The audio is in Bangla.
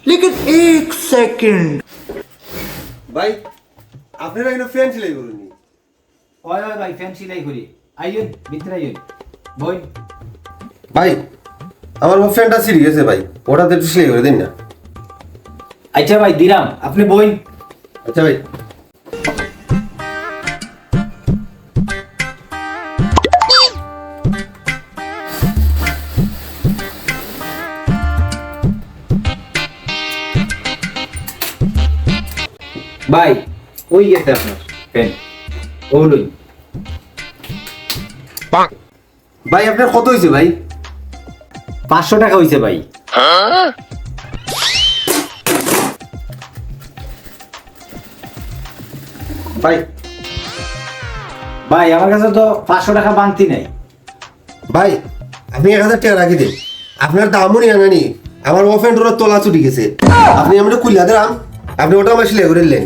लेकिन एक सेकंड ভাই আপনারা এখানে ফ্যান সেলাই করুন ওই ওই ভাই ফ্যান সেলাই করি আইয়ুন ভিতরে আইয়ুন বই ভাই আমার ফ্যানটা ছিঁড়ে গেছে ভাই ওটাতে একটু সেলাই করে দিন না আচ্ছা ভাই দিরাম আপনি বইন আচ্ছা ভাই ভাই ওই গেছে আপনার ফ্যান ওগুলোই ভাই আপনার কত হয়েছে ভাই 500 টাকা হইছে ভাই ভাই ভাই আমার কাছে তো 500 টাকা বাংতি নাই ভাই আপনি 1000 টাকা রাখি দিন আপনার দামও নিয়ে আনানি আমার ফ্যান ওরা তোলা ছুটি গেছে আপনি আমরা কুলিয়া দিলাম আপনি ওটা আমার সেলাই করে নিলেন